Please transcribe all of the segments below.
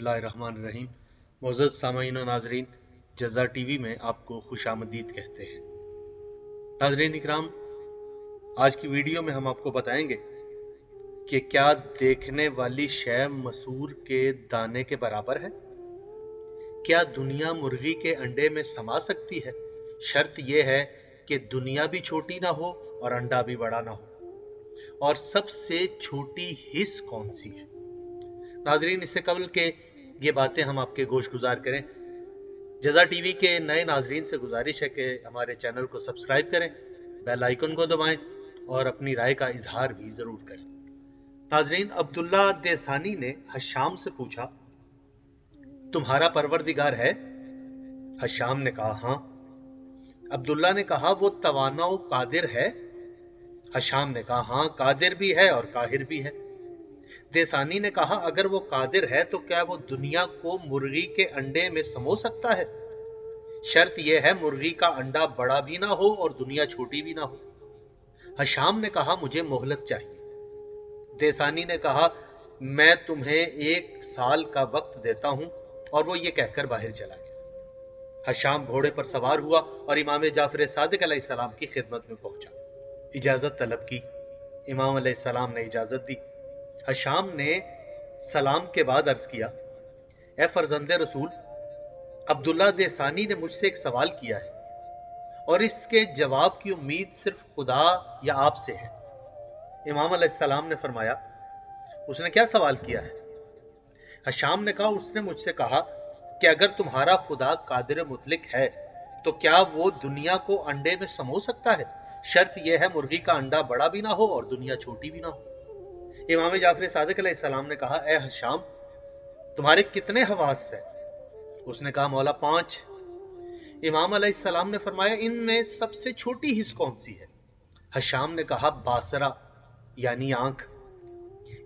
बिस्मिल्लाहिर्रहमानिर्रहीम। मोअज़्ज़ज़ सामईन व नाज़रीन, जज़ा टीवी में आपको खुशामदीद कहते हैं। नाज़रीन इकराम, आज की वीडियो में हम आपको बताएंगे कि क्या देखने वाली शय मसूर के दाने के बराबर है। क्या दुनिया मुर्गी के अंडे में समा सकती है? शर्त यह है कि दुनिया भी छोटी ना हो और अंडा भी बड़ा ना हो। और सबसे छोटी हिस्स कौन सी है? नाजरीन, इससे कबल के ये बातें हम आपके गोश गुजार करें, जज़ा टीवी के नए नाजरीन से गुजारिश है कि हमारे चैनल को सब्सक्राइब करें, बेल आइकन को दबाएं और अपनी राय का इजहार भी जरूर करें। नाजरीन, अब्दुल्ला देसानी ने हशाम से पूछा, तुम्हारा परवरदिगार है? हशाम ने कहा, हाँ। अब्दुल्ला ने कहा, वो तवाना व कादिर है? हशाम ने कहा, हाँ, कादिर भी है और काहिर भी है। देसानी ने कहा, अगर वो कादिर है तो क्या वो दुनिया को मुर्गी के अंडे में समो सकता है? शर्त यह है मुर्गी का अंडा बड़ा भी ना हो और दुनिया छोटी भी ना हो। हशाम ने कहा, मुझे मोहलत चाहिए। देसानी ने कहा, मैं तुम्हें 1 साल का वक्त देता हूं। और वो ये कहकर बाहर चला गया। हशाम घोड़े पर सवार हुआ और इमाम जाफर सादिक अलैहिस्सलाम की खिदमत में पहुंचा। इजाजत तलब की। इमाम अलैहिस्सलाम ने इजाजत दी। हशाम ने सलाम के बाद अर्ज किया, ए फर्जंदे रसूल, अब्दुल्ला देसानी ने मुझसे एक सवाल किया है और इसके जवाब की उम्मीद सिर्फ खुदा या आपसे है। इमाम अलैहिस्सलाम ने फरमाया, उसने क्या सवाल किया है? हशाम ने कहा, उसने मुझसे कहा कि अगर तुम्हारा खुदा कादिर मुतलिक है तो क्या वो दुनिया को अंडे में समो सकता है? शर्त यह है मुर्गी का अंडा बड़ा भी ना हो और दुनिया छोटी भी ना हो। इमाम जाफर सादिक अलैहिस्सलाम ने कहा, ए हशाम, तुम्हारे कितने हवास हैं? उसने कहा, मौला 5। इमाम अलैहिस्सलाम ने फरमाया, इनमें सबसे छोटी हिस्स कौन सी है? हशाम ने कहा, बासरा यानी आंख।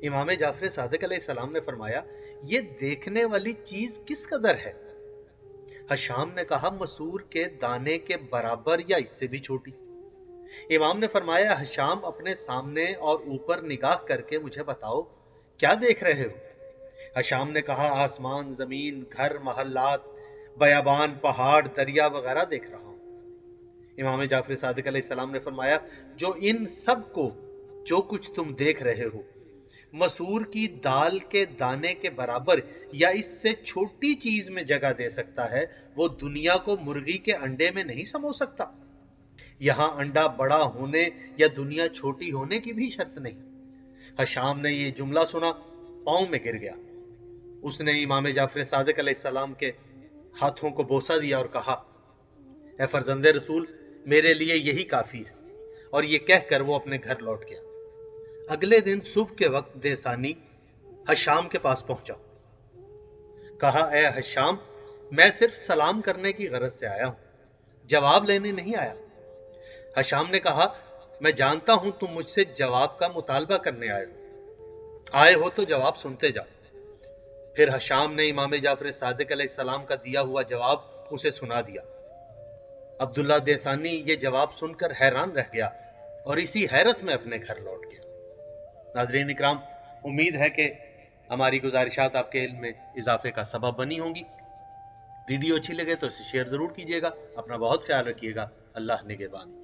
इमाम जाफर सादिक अलैहिस्सलाम ने फरमाया, ये देखने वाली चीज किस कदर है? हशाम ने कहा, मसूर के दाने के बराबर या इससे भी छोटी। इमाम ने फरमाया, हशाम, अपने सामने और ऊपर निगाह करके मुझे बताओ, क्या देख रहे हो? हशाम ने कहा, आसमान, जमीन, घर, महल्लात, बयाबान, पहाड़, दरिया वगैरह देख रहा हूं। इमाम जाफर सादिक अलैहिस्सलाम ने फरमाया, जो इन सब को, जो कुछ तुम देख रहे हो, मसूर की दाल के दाने के बराबर या इससे छोटी चीज में जगह दे सकता है, वो दुनिया को मुर्गी के अंडे में नहीं समो सकता। यहां अंडा बड़ा होने या दुनिया छोटी होने की भी शर्त नहीं। हशाम ने यह जुमला सुना, पांव में गिर गया। उसने इमाम जाफर सादिक अलैहिस्सलाम के हाथों को बोसा दिया और कहा, ए फर्जंदे रसूल, मेरे लिए यही काफी है। और ये कहकर वो अपने घर लौट गया। अगले दिन सुबह के वक्त देसानी हशाम के पास पहुंचा। कहा, ए हशाम, मैं सिर्फ सलाम करने की गरज से आया हूं, जवाब लेने नहीं आया। हशाम ने कहा, मैं जानता हूं तुम मुझसे जवाब का मुतालबा करने आए हो तो जवाब सुनते जाओ। फिर हशाम ने इमाम जाफर सादिक अलैहिस्सलाम का दिया हुआ जवाब उसे सुना दिया। अब्दुल्ला देसानी ये जवाब सुनकर हैरान रह गया और इसी हैरत में अपने घर लौट गया। नाज़रीन इकराम, उम्मीद है कि हमारी गुजारिशात आपके इल्म में इजाफे का सबब बनी होंगी। वीडियो अच्छी लगे तो इसे शेयर जरूर कीजिएगा। अपना बहुत ख्याल रखिएगा। अल्लाह निगहबान।